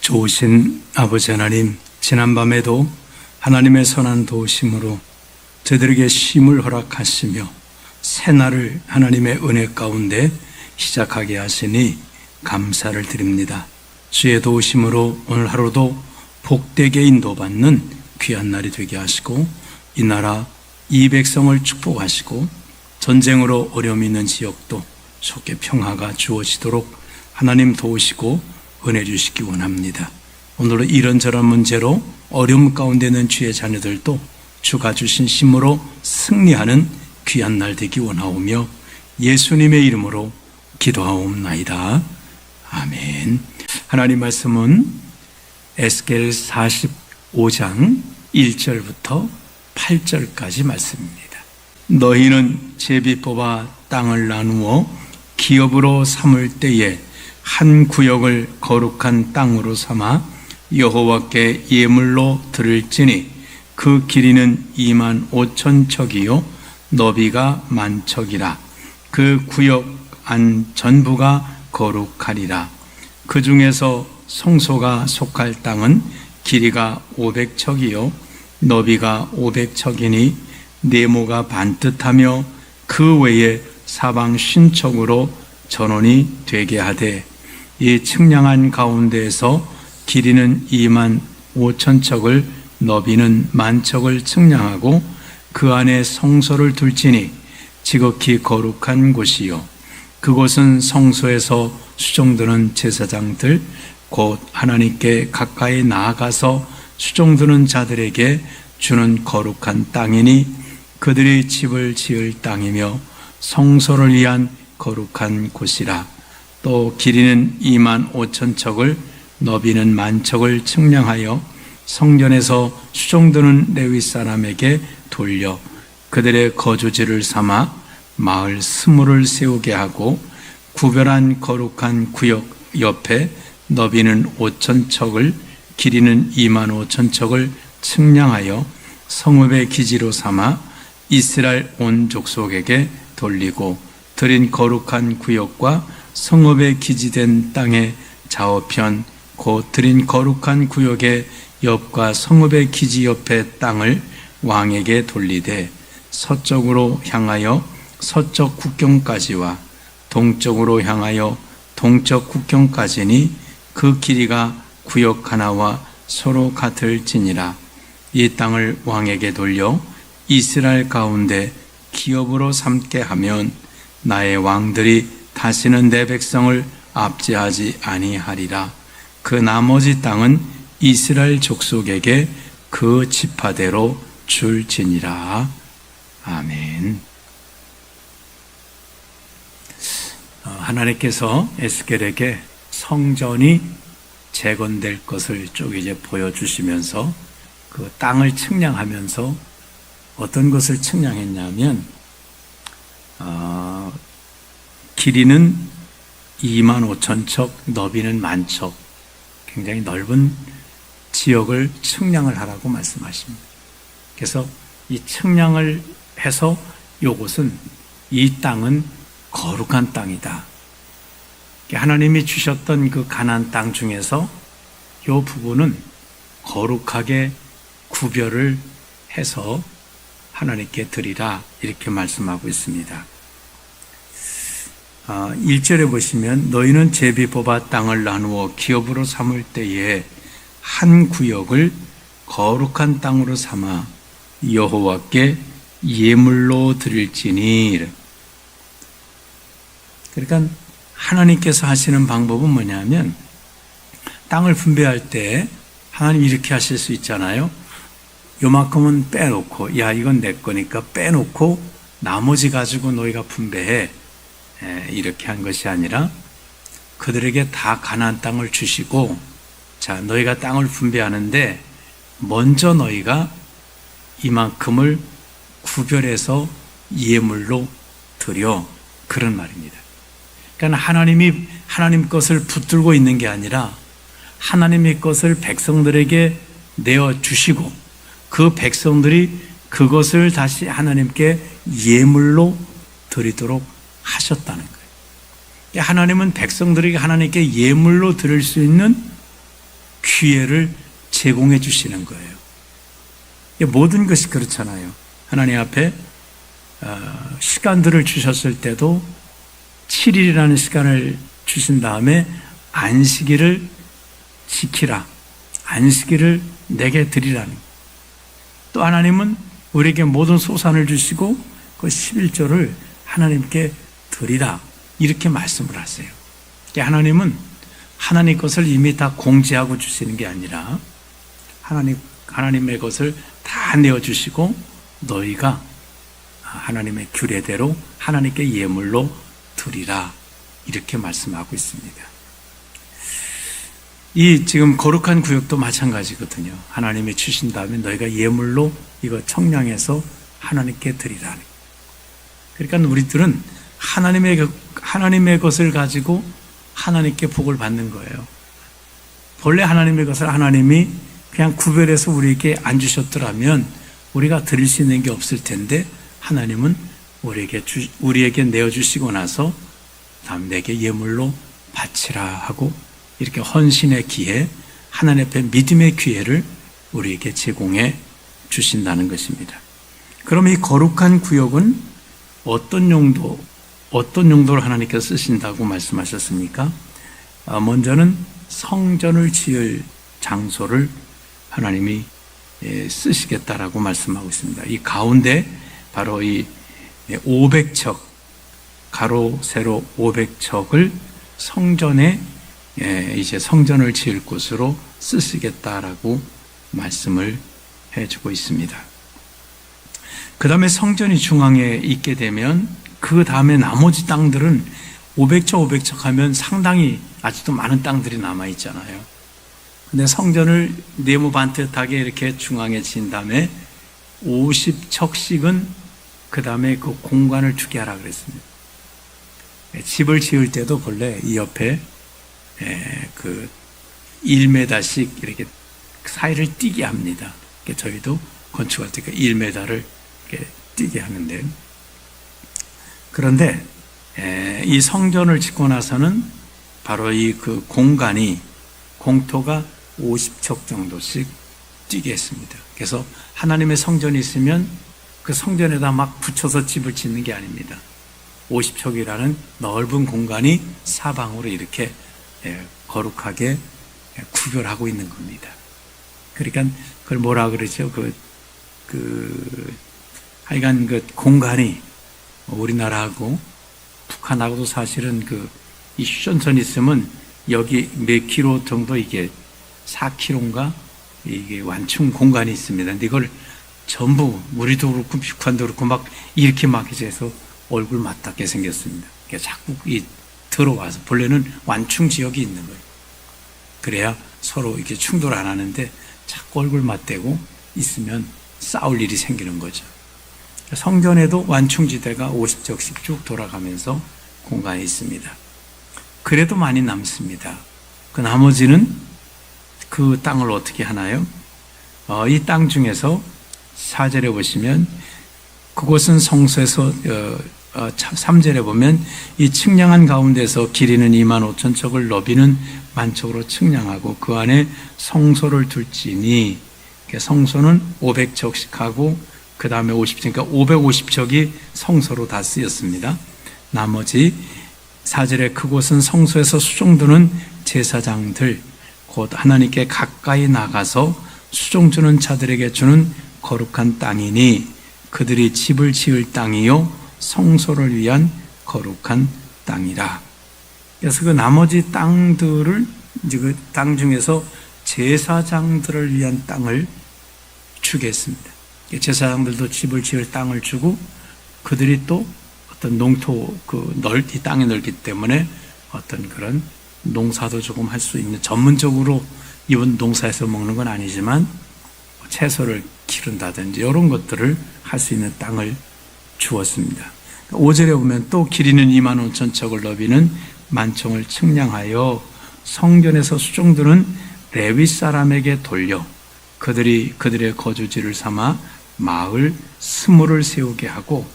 좋으신 아버지 하나님, 지난밤에도 하나님의 선한 도우심으로 저희들에게 쉼을 허락하시며 새날을 하나님의 은혜 가운데 시작하게 하시니 감사를 드립니다. 주의 도우심으로 오늘 하루도 복되게 인도받는 귀한 날이 되게 하시고 이 나라 이 백성을 축복하시고 전쟁으로 어려움이 있는 지역도 속에 평화가 주어지도록 하나님 도우시고 은혜 주시기 원합니다. 오늘도 이런저런 문제로 어려움 가운데 있는 주의 자녀들도 주가 주신 힘으로 승리하는 귀한 날 되기 원하오며 예수님의 이름으로 기도하옵나이다. 아멘. 하나님 말씀은 에스겔 45장 1절부터 8절까지 말씀입니다. 너희는 제비 뽑아 땅을 나누어 기업으로 삼을 때에 한 구역을 거룩한 땅으로 삼아 여호와께 예물로 드릴지니 그 길이는 25,000척이요 너비가 10,000척이라. 그 구역 안 전부가 거룩하리라. 그 중에서 성소가 속할 땅은 길이가 500척이요 너비가 500척이니 네모가 반듯하며 그 외에 사방 50척으로 전원이 되게 하되 이 측량한 가운데에서 길이는 25,000척을 너비는 10,000척을 측량하고 그 안에 성소를 둘지니 지극히 거룩한 곳이요 그곳은 성소에서 수종드는 제사장들 곧 하나님께 가까이 나아가서 수종드는 자들에게 주는 거룩한 땅이니 그들이 집을 지을 땅이며 성소를 위한 거룩한 곳이라. 또 길이는 25,000척을 너비는 10,000척을 측량하여 성전에서 수종드는 레위 사람에게 돌려 그들의 거주지를 삼아 마을 스물을 세우게 하고 구별한 거룩한 구역 옆에 너비는 5,000척을 길이는 25,000척을 측량하여 성읍의 기지로 삼아 이스라엘 온 족속에게 돌리고 드린 거룩한 구역과 성읍의 기지된 땅의 좌우편 곧 드린 거룩한 구역의 옆과 성읍의 기지 옆의 땅을 왕에게 돌리되 서쪽으로 향하여 서쪽 국경까지와 동쪽으로 향하여 동쪽 국경까지니 그 길이가 구역 하나와 서로 같을지니라. 이 땅을 왕에게 돌려 이스라엘 가운데 기업으로 삼게 하면 나의 왕들이 다시는 내 백성을 압제하지 아니하리라. 그 나머지 땅은 이스라엘 족속에게 그 지파대로 줄지니라. 아멘. 하나님께서 에스겔에게 성전이 재건될 것을 쭉 이제 보여주시면서 그 땅을 측량하면서 어떤 것을 측량했냐면 길이는 25,000척, 너비는 10,000척, 굉장히 넓은 지역을 측량을 하라고 말씀하십니다. 그래서 이 측량을 해서 이곳은 이 땅은 거룩한 땅이다. 하나님이 주셨던 그 가나안 땅 중에서 이 부분은 거룩하게 구별을 해서 하나님께 드리라 이렇게 말씀하고 있습니다. 1절에 보시면 너희는 제비 뽑아 땅을 나누어 기업으로 삼을 때에 한 구역을 거룩한 땅으로 삼아 여호와께 예물로 드릴지니. 그러니까 하나님께서 하시는 방법은 뭐냐면 땅을 분배할 때 하나님 이렇게 하실 수 있잖아요. 요만큼은 빼놓고 야 이건 내 거니까 빼놓고 나머지 가지고 너희가 분배해. 이렇게 한 것이 아니라 그들에게 다 가나안 땅을 주시고 자 너희가 땅을 분배하는데 먼저 너희가 이만큼을 구별해서 예물로 드려. 그런 말입니다. 그러니까 하나님 것을 붙들고 있는 게 아니라 하나님의 것을 백성들에게 내어주시고 그 백성들이 그것을 다시 하나님께 예물로 드리도록 하셨다는 거예요. 하나님은 백성들에게 하나님께 예물로 드릴 수 있는 기회를 제공해 주시는 거예요. 모든 것이 그렇잖아요. 하나님 앞에 시간들을 주셨을 때도 7일이라는 시간을 주신 다음에 안식일을 지키라. 안식일을 내게 드리라는. 또 하나님은 우리에게 모든 소산을 주시고 그 11조를 하나님께 드리라. 이렇게 말씀을 하세요. 하나님은 하나님 것을 이미 다 공지하고 주시는 게 아니라 하나님의 것을 다 내어주시고 너희가 하나님의 규례대로 하나님께 예물로 드리라. 이렇게 말씀하고 있습니다. 이 지금 거룩한 구역도 마찬가지거든요. 하나님이 주신 다음에 너희가 예물로 이거 청량해서 하나님께 드리라. 그러니까 우리들은 하나님의 것을 가지고 하나님께 복을 받는 거예요. 본래 하나님의 것을 하나님이 그냥 구별해서 우리에게 안 주셨더라면 우리가 드릴 수 있는 게 없을 텐데 하나님은 우리에게 내어주시고 나서 다음 내게 예물로 바치라 하고 이렇게 헌신의 기회, 하나님 앞에 믿음의 기회를 우리에게 제공해 주신다는 것입니다. 그럼 이 거룩한 구역은 어떤 용도로 하나님께서 쓰신다고 말씀하셨습니까? 먼저는 성전을 지을 장소를 하나님이 쓰시겠다라고 말씀하고 있습니다. 이 가운데 바로 이 500척, 가로 세로 500척을 성전에 이제 성전을 지을 곳으로 쓰시겠다라고 말씀을 해주고 있습니다. 그 다음에 성전이 중앙에 있게 되면 그 다음에 나머지 땅들은 500척 하면 상당히 아직도 많은 땅들이 남아있잖아요. 근데 성전을 네모 반듯하게 이렇게 중앙에 지은 다음에 50척씩은 그 다음에 그 공간을 주게 하라 그랬습니다. 집을 지을 때도 본래 이 옆에 그 1m씩 이렇게 사이를 띄게 합니다. 저희도 건축할 때 1m를 이렇게 띄게 하는데, 그런데 이 성전을 짓고 나서는 바로 이 그 공간이 공토가 50척 정도씩 뛰게 했습니다. 그래서 하나님의 성전이 있으면 그 성전에다 막 붙여서 집을 짓는 게 아닙니다. 50척이라는 넓은 공간이 사방으로 이렇게 거룩하게 구별하고 있는 겁니다. 그러니까 그걸 뭐라 그러죠? 하여간 그 공간이 우리나라하고 북한하고도 사실은 이 휴전선이 있으면 여기 몇 킬로 정도 이게 4킬로인가 이게 완충 공간이 있습니다. 근데 이걸 전부 우리도 그렇고 북한도 그렇고 막 이렇게 막 해서 얼굴 맞닿게 생겼습니다. 자꾸 들어와서 본래는 완충 지역이 있는 거예요. 그래야 서로 이렇게 충돌 안 하는데 자꾸 얼굴 맞대고 있으면 싸울 일이 생기는 거죠. 성전에도 완충지대가 50척씩 쭉 돌아가면서 공간이 있습니다. 그래도 많이 남습니다. 그 나머지는 그 땅을 어떻게 하나요? 이 땅 중에서 4절에 보시면 그곳은 성소에서 3절에 보면 이 측량한 가운데서 길이는 25,000척을 너비는 10,000척으로 측량하고 그 안에 성소를 둘지니, 성소는 500척씩 하고 그 다음에 50척, 그러니까 550척이 성소로 다 쓰였습니다. 나머지 4절에 그곳은 성소에서 수종드는 제사장들 곧 하나님께 가까이 나가서 수종 주는 자들에게 주는 거룩한 땅이니 그들이 집을 지을 땅이요 성소를 위한 거룩한 땅이라. 그래서 그 나머지 땅들을 이제 그 땅 중에서 제사장들을 위한 땅을 주겠습니다. 제사장들도 집을 지을 땅을 주고 그들이 또 어떤 농토 이 땅이 넓기 때문에 어떤 그런 농사도 조금 할 수 있는, 전문적으로 이번 농사에서 먹는 건 아니지만 채소를 기른다든지 이런 것들을 할 수 있는 땅을 주었습니다. 5절에 보면 또 길이는 25,000척을 너비는 10,000척을 측량하여 성전에서 수종드는 레위 사람에게 돌려 그들이 그들의 거주지를 삼아 마을 스물을 세우게 하고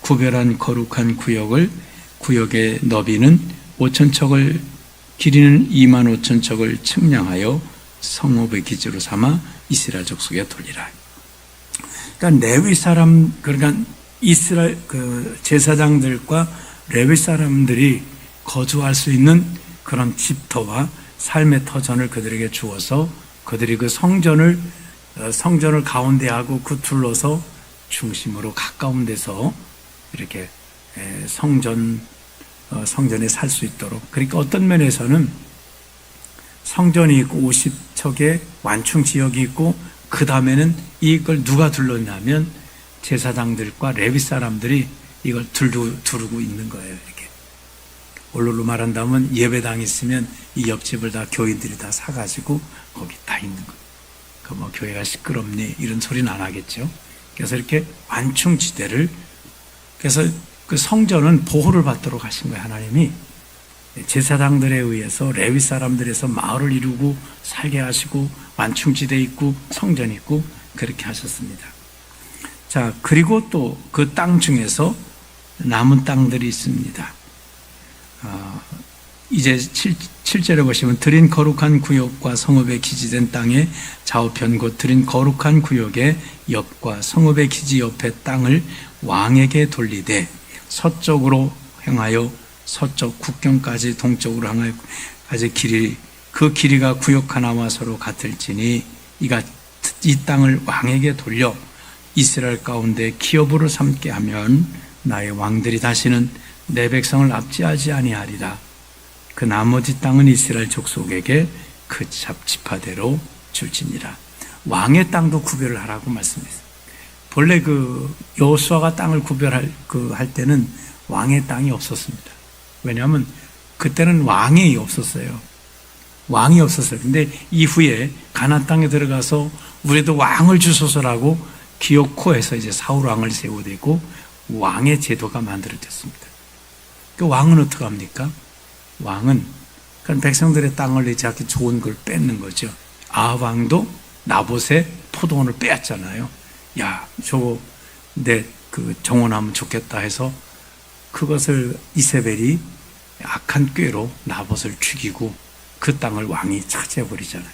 구별한 거룩한 구역의 너비는 5,000척을 길이는 25,000척을 측량하여 성읍의 기지로 삼아 이스라엘 족속에 돌리라. 그러니까 레위 사람, 그러니까 이스라엘 그 제사장들과 레위 사람들이 거주할 수 있는 그런 집터와 삶의 터전을 그들에게 주어서 그들이 그 성전을 가운데 하고 그 둘러서 중심으로 가까운 데서 이렇게 성전에 살 수 있도록. 그러니까 어떤 면에서는 성전이 있고 50척의 완충 지역이 있고 그 다음에는 이걸 누가 둘렀냐면 제사장들과 레위 사람들이 이걸 두르고 있는 거예요. 이렇게 원로로 말한다면 예배당이 있으면 이 옆집을 다 교인들이 다 사가지고 거기 다 있는 거예요. 그 뭐 교회가 시끄럽니 이런 소리는 안 하겠죠. 그래서 이렇게 완충지대를, 그래서 그 성전은 보호를 받도록 하신 거예요. 하나님이 제사장들에 의해서 레위 사람들에서 마을을 이루고 살게 하시고 완충지대 있고 성전 있고 그렇게 하셨습니다. 자, 그리고 또 그 땅 중에서 남은 땅들이 있습니다. 이제 7절에 보시면 들인 거룩한 구역과 성읍에 기지된 땅의 좌우편 곧 들인 거룩한 구역의 옆과 성읍의 기지 옆의 땅을 왕에게 돌리되 서쪽으로 향하여 서쪽 국경까지 동쪽으로 향하여 그 길이가 구역 하나와 서로 같을지니 이가 이 땅을 왕에게 돌려 이스라엘 가운데 기업으로 삼게 하면 나의 왕들이 다시는 내 백성을 압제하지 아니하리라. 그 나머지 땅은 이스라엘 족속에게 그 지파대로 줄지니라. 왕의 땅도 구별을 하라고 말씀했어요. 본래 그 여호수아가 땅을 할 때는 왕의 땅이 없었습니다. 왜냐하면 그때는 왕이 없었어요. 근데 이후에 가나안 땅에 들어가서 우리도 왕을 주소서라고 기어코에서 이제 사울 왕을 세우되고 왕의 제도가 만들어졌습니다. 그 왕은 어떻게 합니까? 왕은 그러니까 백성들의 땅을 이제 이렇게 좋은 걸 뺏는 거죠. 아합 왕도 나봇의 포도원을 빼앗잖아요. 야, 저거 내 그 정원하면 좋겠다 해서 그것을 이세벨이 악한 꾀로 나봇을 죽이고 그 땅을 왕이 차지해 버리잖아요.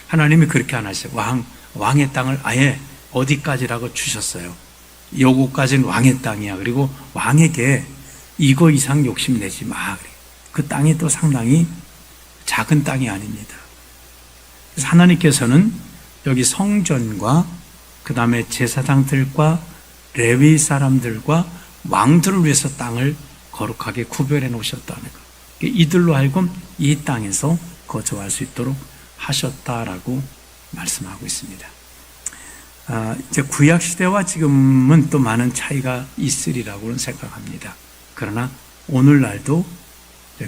하나님이 그렇게 안 하셔요. 왕의 땅을 아예 어디까지라고 주셨어요. 요거까지는 왕의 땅이야. 그리고 왕에게 이거 이상 욕심내지 마. 그 땅이 또 상당히 작은 땅이 아닙니다. 그래서 하나님께서는 여기 성전과 그 다음에 제사장들과 레위 사람들과 왕들을 위해서 땅을 거룩하게 구별해 놓으셨다는 것. 이들로 하여금 이 땅에서 거주할 수 있도록 하셨다라고 말씀하고 있습니다. 이제 구약 시대와 지금은 또 많은 차이가 있으리라고는 생각합니다. 그러나 오늘날도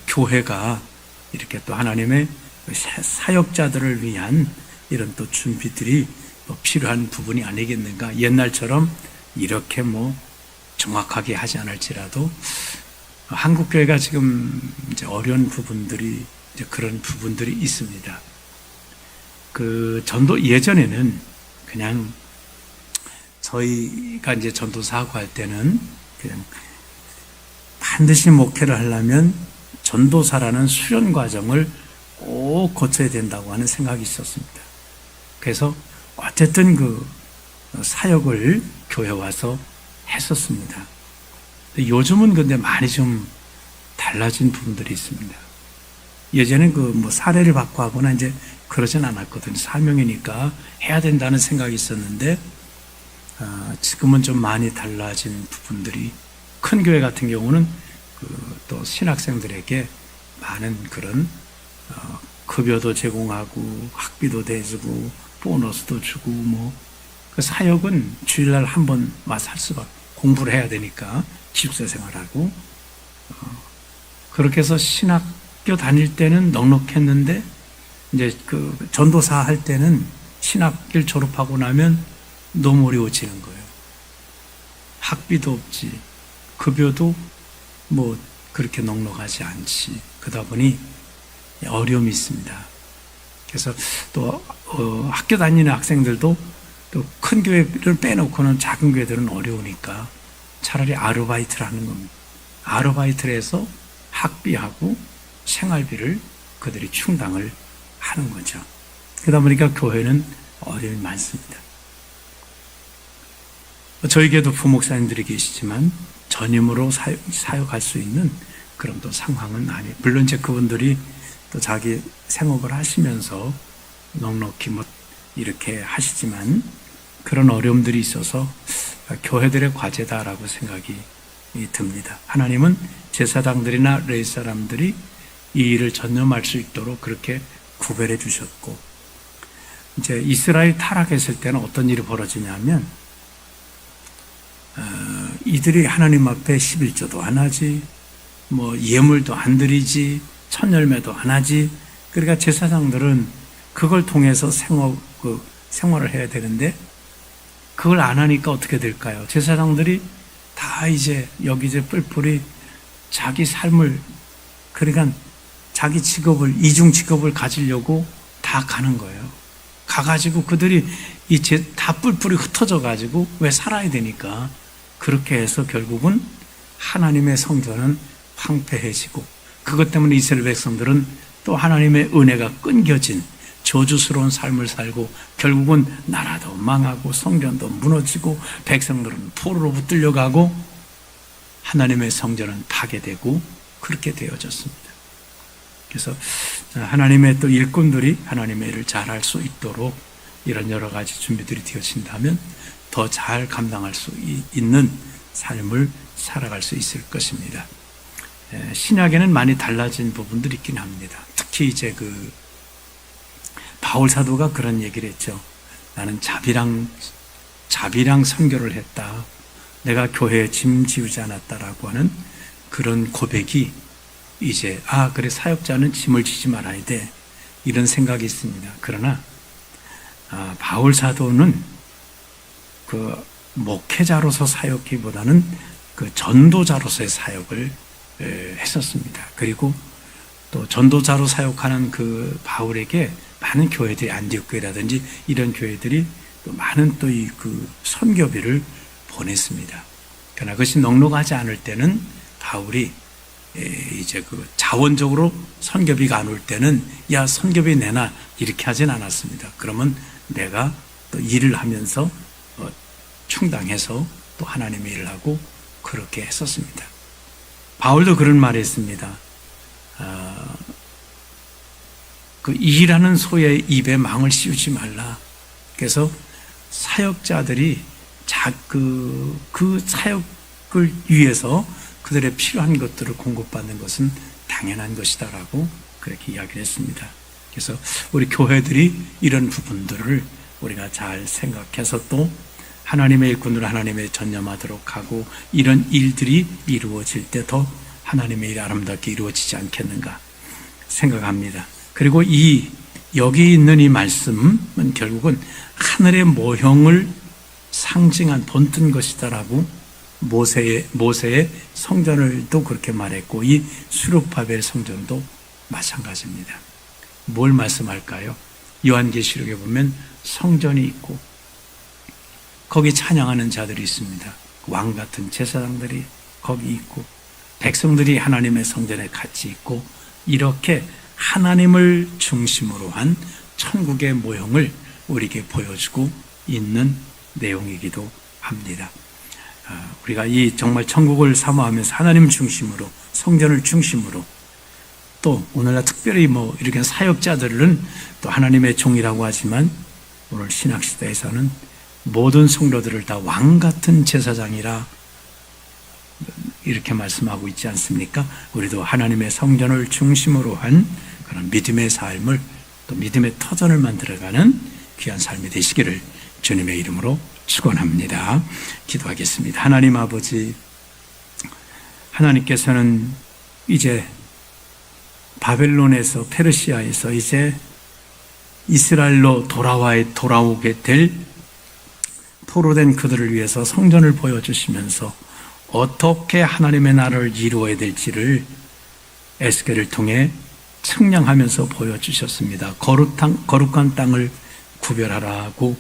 교회가 이렇게 또 하나님의 사역자들을 위한 이런 또 준비들이 또 필요한 부분이 아니겠는가. 옛날처럼 이렇게 뭐 정확하게 하지 않을지라도 한국 교회가 지금 이제 어려운 부분들이 이제 그런 부분들이 있습니다. 그 전도 예전에는 그냥 저희가 이제 전도사하고 할 때는 그냥 반드시 목회를 하려면 전도사라는 수련 과정을 꼭 거쳐야 된다고 하는 생각이 있었습니다. 그래서 어쨌든 그 사역을 교회 와서 했었습니다. 요즘은 근데 많이 좀 달라진 부분들이 있습니다. 예전엔 그 뭐 사례를 받고 하거나 이제 그러진 않았거든요. 사명이니까 해야 된다는 생각이 있었는데 지금은 좀 많이 달라진 부분들이, 큰 교회 같은 경우는 또 신학생들에게 많은 그런 급여도 제공하고 학비도 대주고 보너스도 주고 뭐 그 사역은 주일날 한 번 와서 할 수밖에, 공부를 해야 되니까 기숙사 생활하고 그렇게 해서 신학교 다닐 때는 넉넉했는데 이제 그 전도사 할 때는 신학교를 졸업하고 나면 너무 어려워지는 거예요. 학비도 없지, 급여도 뭐 그렇게 넉넉하지 않지. 그러다 보니 어려움이 있습니다. 그래서 또 학교 다니는 학생들도 또 큰 교회를 빼놓고는 작은 교회들은 어려우니까 차라리 아르바이트를 하는 겁니다. 아르바이트를 해서 학비하고 생활비를 그들이 충당을 하는 거죠. 그러다 보니까 교회는 어려움이 많습니다. 저에게도 부목사님들이 계시지만 전임으로 사역할 수 있는 그런 또 상황은 아니에요. 물론 이제 그분들이 또 자기 생업을 하시면서 넉넉히 뭐 이렇게 하시지만 그런 어려움들이 있어서 교회들의 과제다라고 생각이 듭니다. 하나님은 제사장들이나 레위 사람들이 이 일을 전념할 수 있도록 그렇게 구별해 주셨고, 이제 이스라엘 타락했을 때는 어떤 일이 벌어지냐면 이들이 하나님 앞에 11조도 안 하지, 뭐 예물도 안 드리지, 천열매도 안 하지. 그러니까 제사장들은 그걸 통해서 생활을 해야 되는데 그걸 안 하니까 어떻게 될까요? 제사장들이 다 이제 여기저기 뿔뿔이 자기 삶을, 그러니까 자기 직업을, 이중 직업을 가지려고 다 가는 거예요. 가가지고 그들이 다 뿔뿔이 흩어져 가지고 왜 살아야 되니까 그렇게 해서 결국은 하나님의 성전은 황폐해지고, 그것 때문에 이스라엘 백성들은 또 하나님의 은혜가 끊겨진 저주스러운 삶을 살고 결국은 나라도 망하고 성전도 무너지고 백성들은 포로로 붙들려가고 하나님의 성전은 파괴되고 그렇게 되어졌습니다. 그래서 하나님의 또 일꾼들이 하나님의 일을 잘할 수 있도록 이런 여러 가지 준비들이 되어진다면 더 잘 감당할 수 있는 삶을 살아갈 수 있을 것입니다. 신약에는 많이 달라진 부분들이 있긴 합니다. 특히 이제 바울 사도가 그런 얘기를 했죠. 나는 자비랑 선교를 했다. 내가 교회에 짐 지우지 않았다라고 하는 그런 고백이 이제 그래 사역자는 짐을 지지 말아야 돼, 이런 생각이 있습니다. 그러나 바울 사도는 그 목회자로서 사역기보다는 그 전도자로서의 사역을 했었습니다. 그리고 또 전도자로 사역하는 그 바울에게 많은 교회들이, 안디옥 교회라든지 이런 교회들이 또 많은 또 그 선교비를 보냈습니다. 그러나 그것이 넉넉하지 않을 때는 바울이 이제 자원적으로 선교비가 안 올 때는 야 선교비 내놔 이렇게 하진 않았습니다. 그러면 내가 또 일을 하면서 충당해서 또 하나님의 일을 하고 그렇게 했었습니다. 바울도 그런 말을 했습니다. 그 일하는 소의 입에 망을 씌우지 말라. 그래서 사역자들이 그 사역을 위해서 그들의 필요한 것들을 공급받는 것은 당연한 것이다라고 그렇게 이야기를 했습니다. 그래서 우리 교회들이 이런 부분들을 우리가 잘 생각해서 또 하나님의 일꾼으로 하나님의 전념하도록 하고 이런 일들이 이루어질 때 더 하나님의 일이 아름답게 이루어지지 않겠는가 생각합니다. 그리고 여기 있는 이 말씀은 결국은 하늘의 모형을 상징한 본뜬 것이다라고 모세의 성전을도 그렇게 말했고 이 수룹바벨 성전도 마찬가지입니다. 뭘 말씀할까요? 요한계시록에 보면 성전이 있고 거기 찬양하는 자들이 있습니다. 왕 같은 제사장들이 거기 있고 백성들이 하나님의 성전에 같이 있고 이렇게 하나님을 중심으로 한 천국의 모형을 우리에게 보여주고 있는 내용이기도 합니다. 우리가 이 정말 천국을 사모하면서 하나님 중심으로 성전을 중심으로 또 오늘날 특별히 이렇게 사역자들은 또 하나님의 종이라고 하지만 오늘 신학시대에서는 모든 성도들을 다 왕같은 제사장이라 이렇게 말씀하고 있지 않습니까? 우리도 하나님의 성전을 중심으로 한 그런 믿음의 삶을 또 믿음의 터전을 만들어가는 귀한 삶이 되시기를 주님의 이름으로 축원합니다. 기도하겠습니다. 하나님 아버지, 하나님께서는 이제 바벨론에서 페르시아에서 이제 이스라엘로 돌아오게 될 포로된 그들을 위해서 성전을 보여주시면서 어떻게 하나님의 나라를 이루어야 될지를 에스겔을 통해 측량하면서 보여주셨습니다. 거룩한 땅을 구별하라고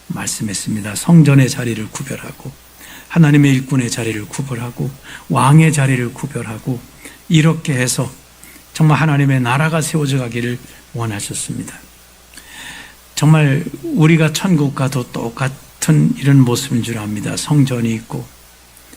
말씀했습니다. 성전의 자리를 구별하고 하나님의 일꾼의 자리를 구별하고 왕의 자리를 구별하고 이렇게 해서 정말 하나님의 나라가 세워져 가기를 원하셨습니다. 정말 우리가 천국과도 똑같은 이런 모습인 줄 압니다. 성전이 있고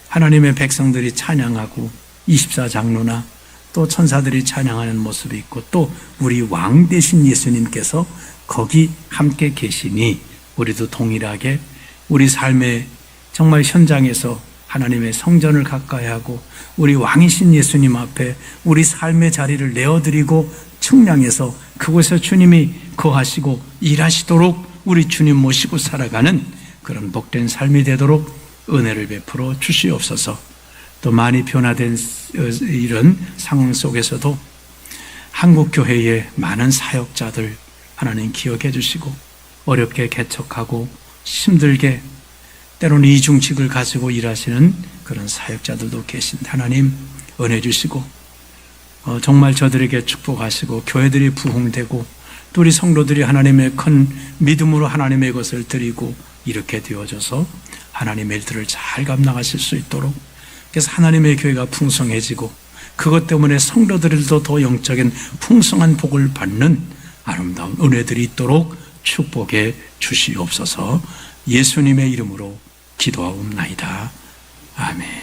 하나님의 백성들이 찬양하고 24장로나 또 천사들이 찬양하는 모습이 있고 또 우리 왕 되신 예수님께서 거기 함께 계시니 우리도 동일하게 우리 삶의 정말 현장에서 하나님의 성전을 가까이 하고 우리 왕이신 예수님 앞에 우리 삶의 자리를 내어드리고 측량해서 그곳에 주님이 거하시고 일하시도록 우리 주님 모시고 살아가는 그런 복된 삶이 되도록 은혜를 베풀어 주시옵소서. 또 많이 변화된 이런 상황 속에서도 한국교회의 많은 사역자들 하나님 기억해 주시고 어렵게 개척하고 힘들게 때로는 이중직을 가지고 일하시는 그런 사역자들도 계신데 하나님 은혜 주시고 정말 저들에게 축복하시고 교회들이 부흥되고 또 우리 성도들이 하나님의 큰 믿음으로 하나님의 것을 드리고 이렇게 되어져서 하나님의 일들을 잘 감당하실 수 있도록 그래서 하나님의 교회가 풍성해지고 그것 때문에 성도들도 더 영적인 풍성한 복을 받는 아름다운 은혜들이 있도록 축복해 주시옵소서. 예수님의 이름으로 기도하옵나이다. 아멘.